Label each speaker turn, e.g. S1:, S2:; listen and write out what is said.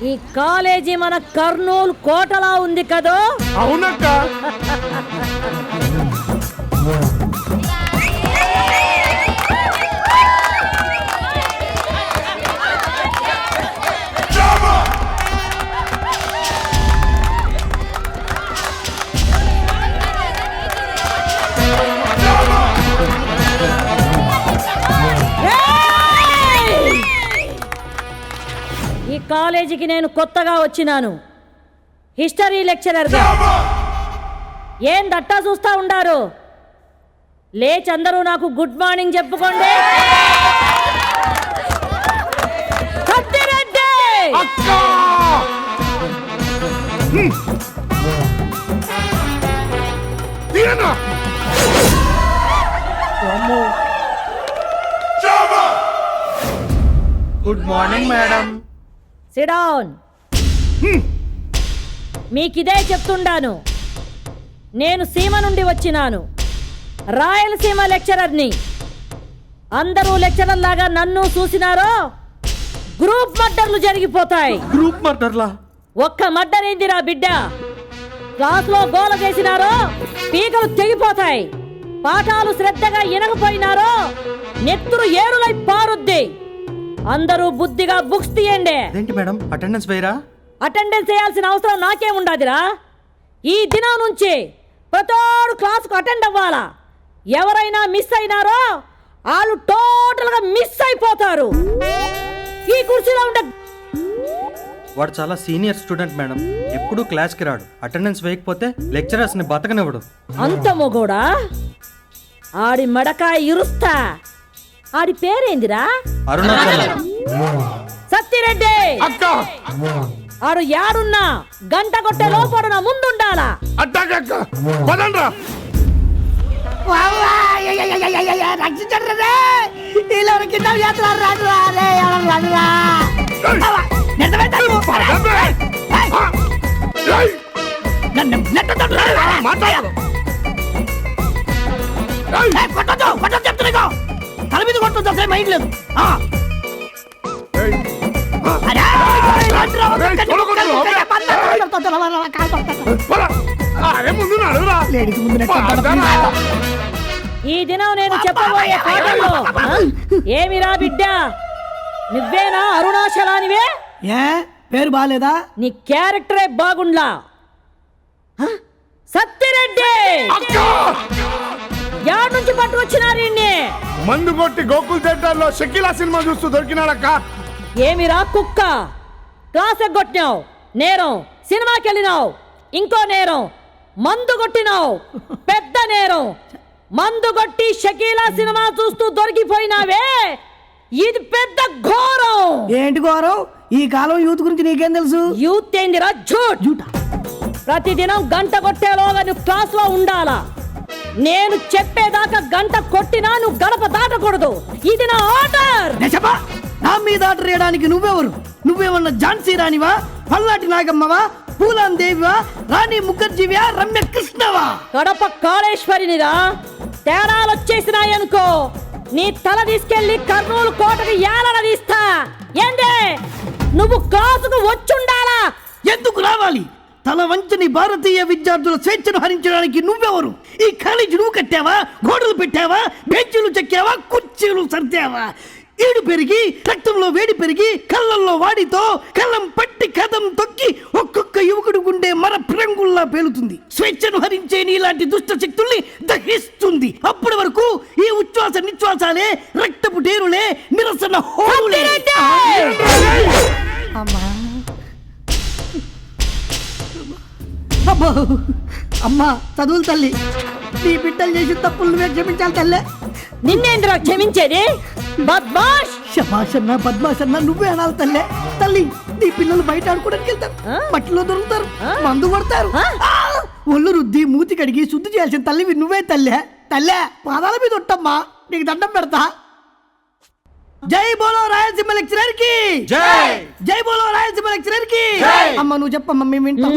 S1: ఈ కాలేజీ మన కర్నూలు కోటలా ఉంది కదో.
S2: అవునక్క.
S1: ఈ కాలేజీకి నేను కొత్తగా వచ్చినాను, హిస్టరీ లెక్చరర్గా. ఏం దట్టా చూస్తా ఉండారు? లేచి అందరూ నాకు గుడ్ మార్నింగ్ చెప్పుకోండి. Satyareddy
S2: good morning madam.
S1: Sit down. మీకిదే చెప్తుండాను, నేను సీమ నుండి వచ్చినాను, రాయలసీమ లెక్చరర్ని. అందరూ లెక్చరర్ లాగా నన్ను చూసినారో గ్రూప్ మర్డర్లు జరిగిపోతాయి.
S2: గ్రూప్ మర్డర్లా?
S1: ఒక్క మర్డర్ ఏందిరా బిడ్డ? క్లాస్లో గోల చేసినారో పీకలు తెగిపోతాయి. పాఠాలు శ్రద్ధగా వినకపోయినారో నెత్తురు ఏరులై పారుద్ది. అందరూ బుద్ధిగా బుక్స్ తీయండి.
S2: ఏంటి మేడం, అటెండెన్స్ వేయరా?
S1: అటెండెన్స్ చేయాల్సిన అవసరం నాకేముండదురా. ఈ దినం నుంచి ప్రతోడు క్లాసుకు అటెండ్ అవ్వాలా. ఎవరైనా మిస్ అయినారో వాళ్ళు టోటల్గా మిస్ అయిపోతారు. ఈ కుర్చీలో ఉండే
S2: వాడు చాలా సీనియర్ స్టూడెంట్ మేడం, ఎప్పుడు క్లాస్కి రాడు. అటెండెన్స్ వేయకపోతే లెక్చరర్స్ ని బతకనివ్వడు.
S1: అంత మొగోడా? ఆడి మడకాయ ఇరుస్తా. ఆడి పేరేందిరా?
S2: అరుణాచలం.
S1: సత్యరెడ్డి
S2: అక్క.
S1: ఆడు యాడున్నా గంట కొట్టే లోపల నా ముందుండాలా.
S2: అట్టాక పదండ్రా.
S3: తల మీద కొట్టొచ్చు, అసలు మైండ్ లేదు.
S1: ఈ దినం నేను చెప్పబోయే పాఠంలో ఏమిరా బిడ్డ, నువ్వేనా అరుణాచలానివే?
S3: ఏ పేరు బాలేదా?
S1: నీ క్యారెక్టరే బాగుండ్లా. సత్యరెడ్డి యాడ్ నుంచి పట్టుకొచ్చినారు.
S2: మందు కొట్టి గోకుల్ థియేటర్ లో షకీలా సినిమా చూస్తూ దొరికినాడక్క.
S1: ఏమిరా కుక్క, క్లాస్ ఎగ్గొట్టినావు, నేరం. సినిమాకి వెళ్ళినావు, ఇంకో నేరం. మందు కొట్టినావు, పెద్ద నేరం. మందు కొట్టి షకీలా సినిమా చూస్తూ దొరికిపోయినావే, ఇది పెద్ద ఘోరం.
S3: ఏంటి ఘోరం? ఈ కాలం యూత్ గురించి నీకేం తెలుసు?
S1: యూత్ ఏందిరా? జూట్. ప్రతిదినం గంట కొట్టేలోగా నువ్వు క్లాస్ లో ఉండాలా. నేను చెప్పేదాకా గంట కొట్టినా నువ్వు గడప దాటకూడదు. ఇది నా ఆర్డర్.
S3: నా మీద ఆర్డర్ వేయడానికి నువ్వెవరు? నువ్వేమన్నా ఝాన్సీ రాణివా, పల్నాటి నాగమ్మవా, పూలాన్ దేవివా, రాణి ముఖర్జీవా, రమ్య కృష్ణవా?
S1: కడప కాళేశ్వరినిరా. తేడాలు వచ్చేసినాయనుకో నీ తల తీసుకెళ్లి కర్నూలు కోటకి ఏలన తీస్తా. ఏందే నువ్వు క్లాసుకు వచ్చుండాలా.
S3: ఎందుకు రావాలి? తల వంచని భారతీయ విద్యార్థుల స్వేచ్ఛను హరించడానికి నువ్వెవరు? ఈ కాలేజీ నువ్వు కట్టావా? గోడలు పెట్టావా? బెంచీలు చెక్కావా? కుర్చీలు సర్దావా? ఈడు పెరిగి రక్తంలో వేడి పెరిగి కళ్ళల్లో వాడితో కళ్ళం పట్టి కదం తొక్కి ఒక్కొక్క యువకుడు గుండె మర ప్రంగుల్లా పేలుతుంది. స్వేచ్ఛను హరించే నీలాంటి దుష్ట శక్తుల్ని దహిస్తుంది. అప్పటి వరకు ఈ ఉచ్ఛ్వాస నిశ్వాసాలే రక్తపు డేరులే, నిరసన హోరులే. అమ్మా అబ్బో అమ్మా, చదువులు తల్లి, నీ బిడ్డలు చేసిన తప్పులు నువ్వే క్షమించాలి తల్లే.
S1: నిన్నేంద్రా క్షమించేది? బద్మాష్.
S3: శమాషన్నా బద్మాషన్నా నువ్వే అనాలి తల్లే. తల్లి, నీ పిల్లలు బయట ఆడుకోవడానికి వెళ్తారు, మట్టిలో దొరుకుతారు, మందు కొడతారు. ఒళ్ళు రుద్ది మూతి కడిగి శుద్ధి చేయాల్సిన తల్లివి నువ్వే తల్లే. తల్లే పాదాల మీద ఉంటామ్మా, నీకు దండం పెడతా. జై బోలో రాయలసీమ లెక్చరర్ కి జై. జై బోలో రాయలసీమ లెక్చరర్ కి. అమ్మ నువ్వు చెప్పమ్మా, మేము వింటాం.